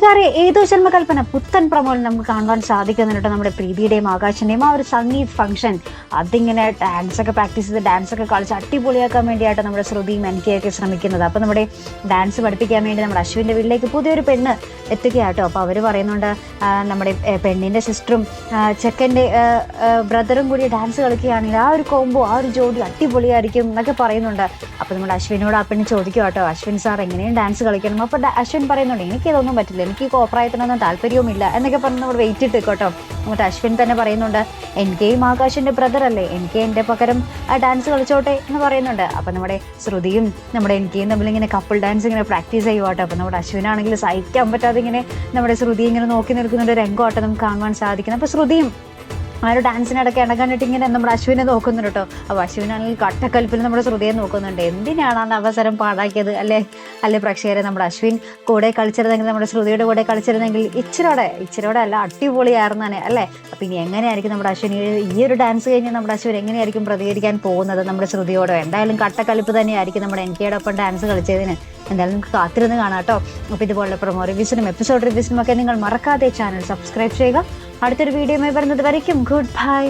കൂട്ടുകാരെ ഏതോ ജന്മകൽപ്പന പുത്തൻ പ്രമോയിൽ നമുക്ക് കാണുവാൻ സാധിക്കുന്നുണ്ട്. നമ്മുടെ പ്രീതിയുടെയും ആകാശിന്റെയും ആ ഒരു സംഗീത് ഫംഗ്ഷൻ, അതിങ്ങനെ ഡാൻസ് ഒക്കെ പ്രാക്ടീസ് ചെയ്ത് ഡാൻസ് ഒക്കെ കളിച്ച് അടിപൊളിയാക്കാൻ വേണ്ടിയായിട്ട് നമ്മുടെ ശ്രുതിയും എനിക്കൊക്കെ ശ്രമിക്കുന്നത്. അപ്പൊ നമ്മുടെ ഡാൻസ് പഠിപ്പിക്കാൻ വേണ്ടി നമ്മുടെ അശ്വിന്റെ വീട്ടിലേക്ക് പുതിയൊരു പെണ്ണ് എത്തുകയാട്ടോ. അപ്പൊ അവര് പറയുന്നുണ്ട് നമ്മുടെ പെണ്ണിന്റെ സിസ്റ്ററും ചെക്കൻ്റെ ബ്രദറും കൂടി ഡാൻസ് കളിക്കുകയാണെങ്കിൽ ആ ഒരു കോംബോ, ആ ഒരു ജോഡി അടിപൊളിയായിരിക്കും എന്നൊക്കെ പറയുന്നുണ്ട്. അപ്പൊ നമ്മുടെ അശ്വിനോട് ആ പെണ്ണ് ചോദിക്കും കേട്ടോ, അശ്വിൻ സാർ എങ്ങനെയും ഡാൻസ് കളിക്കണം. അപ്പൊ അശ്വിൻ പറയുന്നുണ്ട് എനിക്കിതൊന്നും പറ്റില്ല, എനിക്ക് കോപ്പറായിട്ടൊന്നും താല്പര്യവുമില്ല എന്നൊക്കെ പറഞ്ഞ് നമ്മൾ വെയിറ്റ് ഇട്ട് കേട്ടോ. എന്നിട്ട് അശ്വിൻ തന്നെ പറയുന്നുണ്ട് എനിക്കും ആകാശിന്റെ ബ്രദർ അല്ലേ, എനിക്ക് എൻ്റെ പകരം ഡാൻസ് കളിച്ചോട്ടെ എന്ന് പറയുന്നുണ്ട്. അപ്പൊ നമ്മുടെ ശ്രുതിയും നമ്മുടെ എനിക്കും തമ്മിലിങ്ങനെ കപ്പിൾ ഡാൻസ് ഇങ്ങനെ പ്രാക്ടീസ് ചെയ്യുവാട്ടോ. അപ്പൊ നമ്മുടെ അശ്വിനാണെങ്കിൽ സഹിക്കാൻ പറ്റാതെ ഇങ്ങനെ നമ്മുടെ ശ്രുതി ഇങ്ങനെ നോക്കി നിൽക്കുന്നുണ്ട് രംഗമായിട്ട് നമുക്ക് കാണുവാൻ സാധിക്കുന്നത്. അപ്പൊ ശ്രുതിയും ആ ഒരു ഡാൻസിനിടയ്ക്ക് ഇണക്കാനിട്ട് ഇങ്ങനെ നമ്മുടെ അശ്വിനെ നോക്കുന്നുണ്ട് കേട്ടോ. അപ്പോൾ അശ്വിനാണെങ്കിൽ കട്ടക്കൽപ്പിൽ നമ്മുടെ ശ്രുതിയെ നോക്കുന്നുണ്ട്. എന്തിനാണ് ആ അവസരം പാഴാക്കിയത് അല്ലേ പ്രേക്ഷകരെ? നമ്മുടെ അശ്വിൻ കൂടെ കളിച്ചിരുന്നെങ്കിൽ, നമ്മുടെ ശ്രുതിയുടെ കൂടെ കളിച്ചിരുന്നെങ്കിൽ ഇച്ചിരോടെ അല്ല അടിപൊളിയായിരുന്നാണ് അല്ലേ. അപ്പം ഇനി എങ്ങനെയായിരിക്കും നമ്മുടെ അശ്വിൻ ഈ ഒരു ഡാൻസ് കഴിഞ്ഞ് നമ്മുടെ അശ്വിൻ എങ്ങനെയായിരിക്കും പ്രതികരിക്കാൻ പോകുന്നത് നമ്മുടെ ശ്രുതിയോടോ? എന്തായാലും കട്ടക്കലിപ്പ് തന്നെയായിരിക്കും നമ്മുടെ എനിക്കയുടെ ഒപ്പം ഡാൻസ് കളിച്ചതിന്. എന്തായാലും നമുക്ക് കാത്തിരുന്ന് കാണാം കേട്ടോ. അപ്പോൾ ഇതുപോലുള്ള പ്രൊമോ റിവ്യൂസിനും എപ്പിസോഡ് റിവ്യൂസിനും ഒക്കെ നിങ്ങൾ മറക്കാതെ ചാനൽ സബ്സ്ക്രൈബ് ചെയ്യുക. അടുത്തൊരു വീഡിയോയുമായി വരുന്നത് വരയ്ക്കും ഗുഡ് ബൈ.